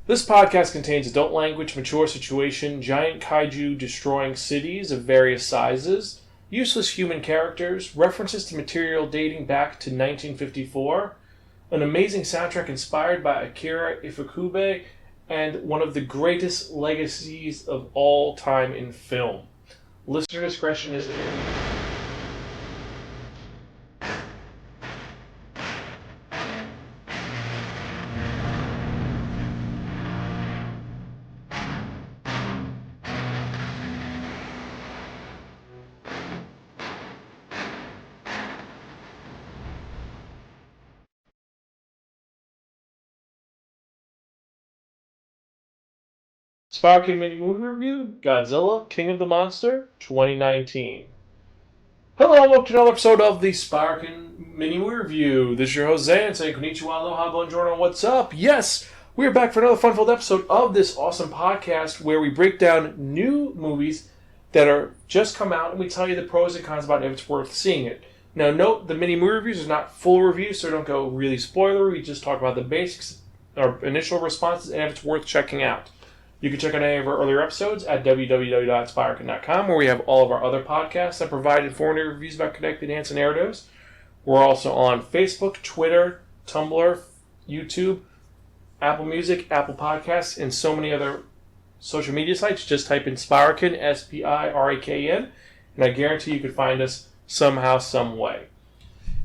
This podcast contains adult language, mature situation, giant kaiju destroying cities of various sizes, useless human characters, references to material dating back to 1954, an amazing soundtrack inspired by Akira Ifukube, and one of the greatest legacies of all time in film. Listener discretion is advised. Spiraken Mini Movie Review, Godzilla, King of the Monster, 2019. Hello and welcome to another episode of the Spiraken Mini Movie Review. This is your host Zan saying konnichiwa, aloha, buongiorno, what's up? Yes, we are back for another fun-filled episode of this awesome podcast where we break down new movies that are just come out and we tell you the pros and cons about if it's worth seeing it. Now note, the mini movie reviews are not full reviews, so don't go really spoilery. We just talk about the basics, our initial responses, and if it's worth checking out. You can check out any of our earlier episodes at www.spiraken.com, where we have all of our other podcasts that provide informative reviews about connected ants and narratives. We're also on Facebook, Twitter, Tumblr, YouTube, Apple Music, Apple Podcasts, and so many other social media sites. Just type in Spiraken, S-P-I-R-A-K-N, and I guarantee you can find us somehow, some way.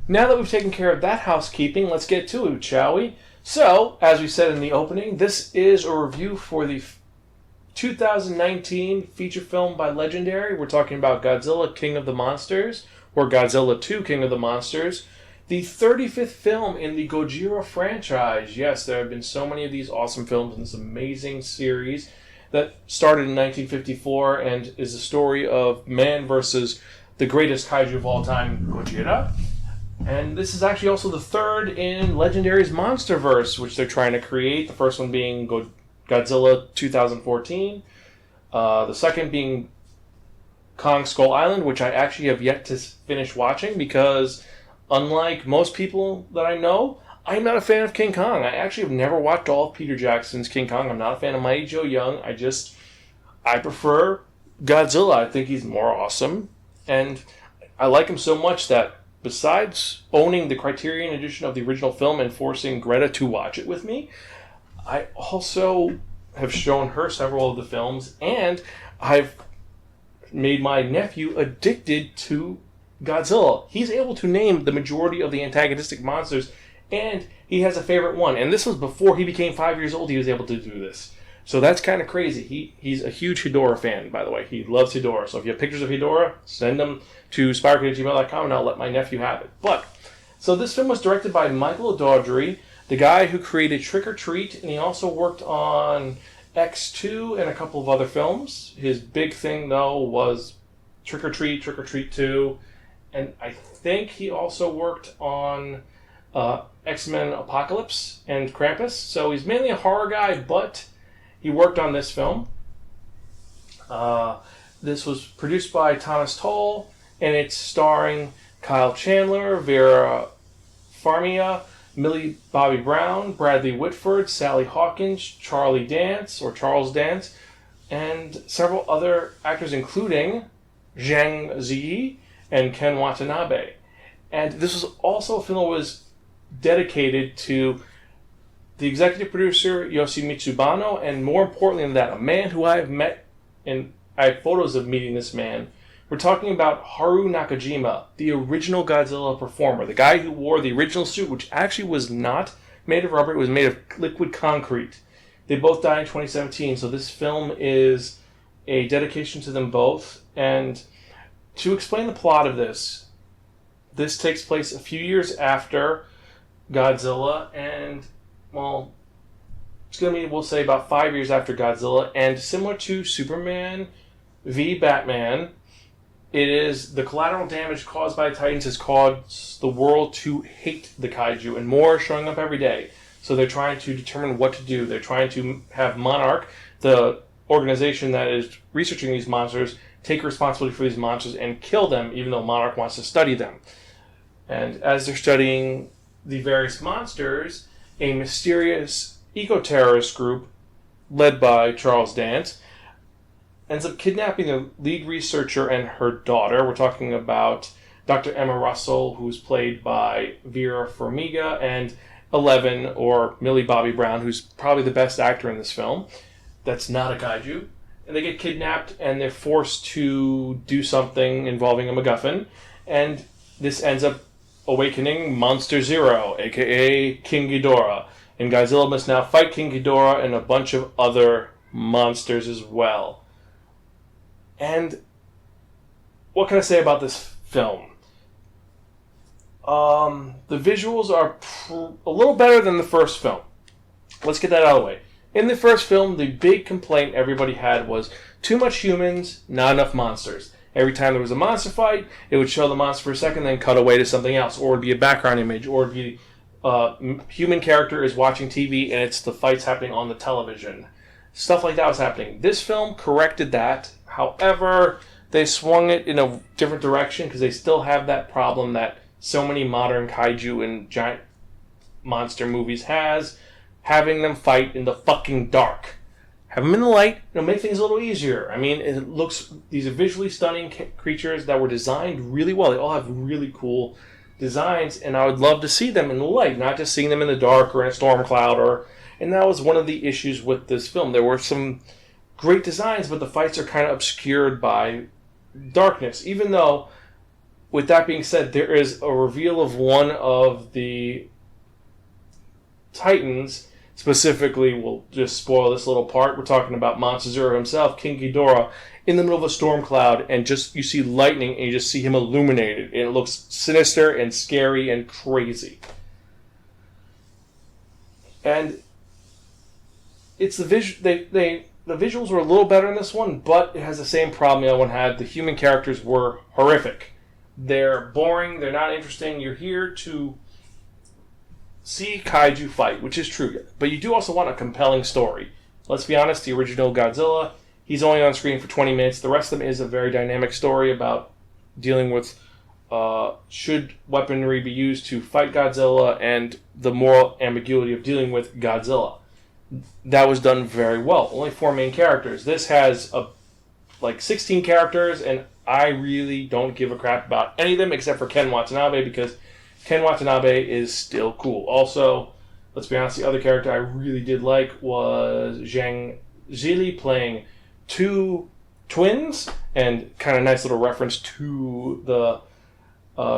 Now that we've taken care of that housekeeping, let's get to it, shall we? So, as we said in the opening, this is a review for the 2019 feature film by Legendary. We're talking about Godzilla, King of the Monsters, or Godzilla 2, King of the Monsters, the 35th film in the Gojira franchise. Yes, there have been so many of these awesome films in this amazing series that started in 1954 and is a story of man versus the greatest kaiju of all time, Gojira. And this is actually also the third in Legendary's Monsterverse, which they're trying to create. The first one being Godzilla 2014. The second being Kong Skull Island, which I actually have yet to finish watching because, unlike most people that I know, I'm not a fan of King Kong. I actually have never watched all of Peter Jackson's King Kong. I'm not a fan of Mighty Joe Young. I prefer Godzilla. I think he's more awesome. And I like him so much that besides owning the Criterion edition of the original film and forcing Greta to watch it with me, I also have shown her several of the films, and I've made my nephew addicted to Godzilla. He's able to name the majority of the antagonistic monsters, and he has a favorite one. And this was before he became 5 years old, he was able to do this. So that's kind of crazy. He's a huge Ghidorah fan, by the way. He loves Ghidorah. So if you have pictures of Ghidorah, send them to spiraken@gmail.com and I'll let my nephew have it. So this film was directed by Michael Doughtry, the guy who created Trick or Treat, and he also worked on X2 and a couple of other films. His big thing, though, was Trick or Treat 2, and I think he also worked on X-Men Apocalypse and Krampus. So he's mainly a horror guy, but he worked on this film. This was produced by Thomas Toll, and it's starring Kyle Chandler, Vera Farmiga, Millie Bobbie Brown, Bradley Whitford, Sally Hawkins, Charles Dance, and several other actors, including Zhang Ziyi and Ken Watanabe. And this was also a film that was dedicated to the executive producer, Yoshimitsu Banno, and more importantly than that, a man who I have met, and I have photos of meeting this man. We're talking about Haru Nakajima, the original Godzilla performer, the guy who wore the original suit, which actually was not made of rubber, it was made of liquid concrete. They both died in 2017, so this film is a dedication to them both. And to explain the plot of this takes place a few years after Godzilla, and, well, it's going to be, we'll say, about 5 years after Godzilla, and similar to Superman v. Batman, it is the collateral damage caused by the Titans has caused the world to hate the kaiju, and more are showing up every day. So they're trying to determine what to do. They're trying to have Monarch, the organization that is researching these monsters, take responsibility for these monsters and kill them, even though Monarch wants to study them. And as they're studying the various monsters, a mysterious eco-terrorist group led by Charles Dance, ends up kidnapping the lead researcher and her daughter. We're talking about Dr. Emma Russell, who's played by Vera Farmiga, and Eleven, or Millie Bobbie Brown, who's probably the best actor in this film. That's not a kaiju. And they get kidnapped, and they're forced to do something involving a MacGuffin. And this ends up awakening Monster Zero, a.k.a. King Ghidorah. And Godzilla must now fight King Ghidorah and a bunch of other monsters as well. And what can I say about this film? The visuals are a little better than the first film. Let's get that out of the way. In the first film, the big complaint everybody had was too much humans, not enough monsters. Every time there was a monster fight, it would show the monster for a second, then cut away to something else, or it would be a background image, or it would be human character is watching TV and it's the fights happening on the television. Stuff like that was happening. This film corrected that. However, they swung it in a different direction because they still have that problem that so many modern kaiju and giant monster movies has, having them fight in the fucking dark. Have them in the light, make things a little easier. I mean, these are visually stunning creatures that were designed really well. They all have really cool designs, and I would love to see them in the light, not just seeing them in the dark or in a storm cloud. And that was one of the issues with this film. There were some great designs, but the fights are kind of obscured by darkness. Even though, with that being said, there is a reveal of one of the Titans. Specifically, we'll just spoil this little part. We're talking about Monster Zero himself, King Ghidorah, in the middle of a storm cloud, and just you see lightning, and you just see him illuminated, and it looks sinister and scary and crazy. And it's the visuals were a little better in this one, but it has the same problem the other one had. The human characters were horrific. They're boring. They're not interesting. You're here to see kaiju fight, which is true, but you do also want a compelling story. Let's be honest, the original Godzilla, he's only on screen for 20 minutes. The rest of them is a very dynamic story about dealing with should weaponry be used to fight Godzilla and the moral ambiguity of dealing with Godzilla. That was done very well. Only 4 main characters. This has 16 characters, and I really don't give a crap about any of them except for Ken Watanabe, because Ken Watanabe is still cool. Also, let's be honest, the other character I really did like was Zhang Zili playing 2 twins, and kind of nice little reference to the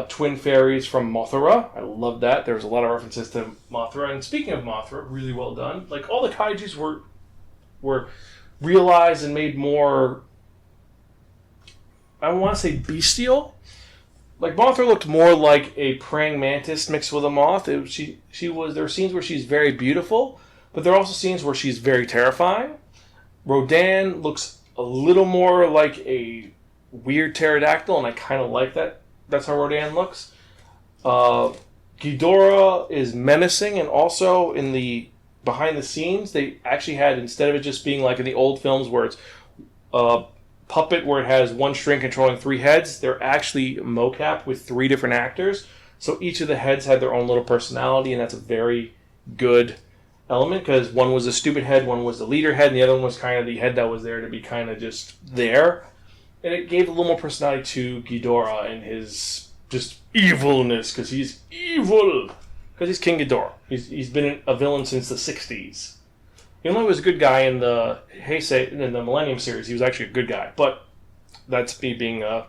twin fairies from Mothra. I love that. There was a lot of references to Mothra. And speaking of Mothra, really well done. All the kaijus were realized and made more, I want to say, bestial. Mothra looked more like a praying mantis mixed with a moth. There are scenes where she's very beautiful, but there are also scenes where she's very terrifying. Rodan looks a little more like a weird pterodactyl, and I kind of like that. That's how Rodan looks. Ghidorah is menacing, and also in the behind the scenes, they actually had, instead of it just being like in the old films where it's puppet where it has one string controlling 3 heads, they're actually mocap with 3 different actors. So each of the heads had their own little personality, and that's a very good element, because one was a stupid head, one was the leader head, and the other one was kind of the head that was there to be kind of just there. And it gave a little more personality to Ghidorah and his just evilness, because he's evil. Because he's King Ghidorah. He's been a villain since the 60s. He only was a good guy in the Millennium series. He was actually a good guy. But that's me being a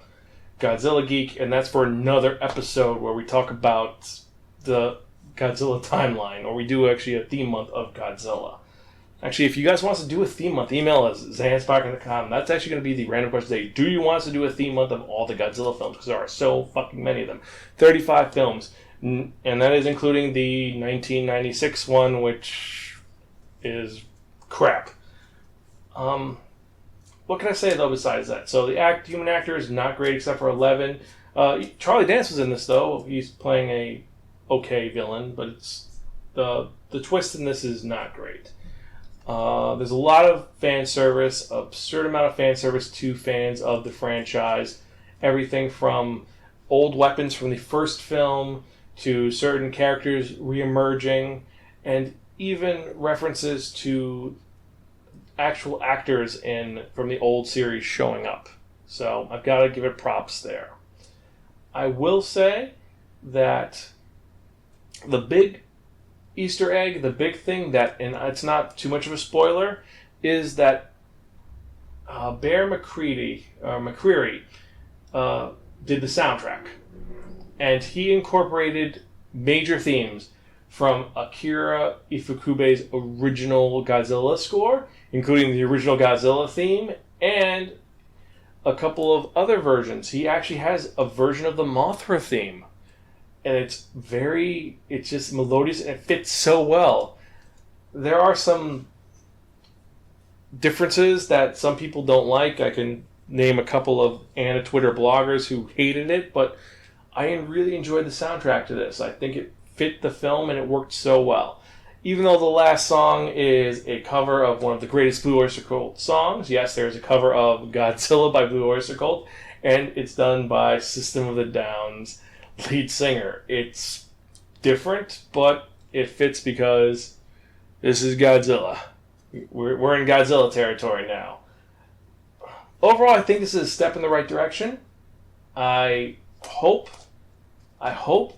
Godzilla geek, and that's for another episode where we talk about the Godzilla timeline, or we do actually a theme month of Godzilla. Actually, if you guys want us to do a theme month, email us, zanspiraken.com. That's actually going to be the random question today. Do you want us to do a theme month of all the Godzilla films? Because there are so fucking many of them. 35 films. And that is including the 1996 one, which is crap. What can I say, though, besides that? So the human actor is not great except for 11. Charlie Dance was in this, though. He's playing a okay villain, but it's the twist in this is not great. There's a lot of fan service, absurd amount of fan service to fans of the franchise. Everything from old weapons from the first film to certain characters re-emerging, and even references to actual actors from the old series showing up. So I've got to give it props there. I will say that the big Easter egg, the big thing that, and it's not too much of a spoiler, is that Bear McCready did the soundtrack. And he incorporated major themes from Akira Ifukube's original Godzilla score, including the original Godzilla theme, and a couple of other versions. He actually has a version of the Mothra theme. And it's just melodious, and it fits so well. There are some differences that some people don't like. I can name a couple of Twitter bloggers who hated it, but I really enjoyed the soundtrack to this. I think it fit the film, and it worked so well. Even though the last song is a cover of one of the greatest Blue Oyster Cult songs, yes, there's a cover of Godzilla by Blue Oyster Cult, and it's done by System of a Down's lead singer. It's different, but it fits because this is Godzilla. We're in Godzilla territory now. Overall, I think this is a step in the right direction. I hope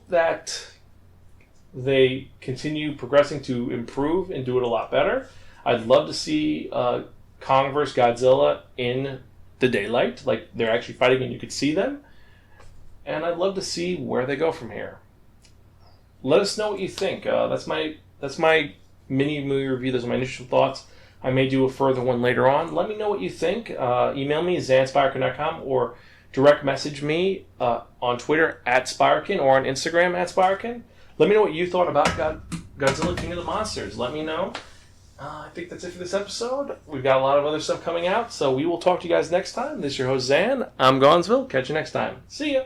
that they continue progressing to improve and do it a lot better. I'd love to see Kong vs. Godzilla in the daylight, like they're actually fighting and you could see them. And I'd love to see where they go from here. Let us know what you think. That's my mini movie review. Those are my initial thoughts. I may do a further one later on. Let me know what you think. Email me, zanspiraken.com, or direct message me on Twitter @Spiraken or on Instagram @Spiraken. Let me know what you thought about Godzilla King of the Monsters. Let me know. I think that's it for this episode. We've got a lot of other stuff coming out, so we will talk to you guys next time. This is your host, Zan. I'm Gonzville. Catch you next time. See ya.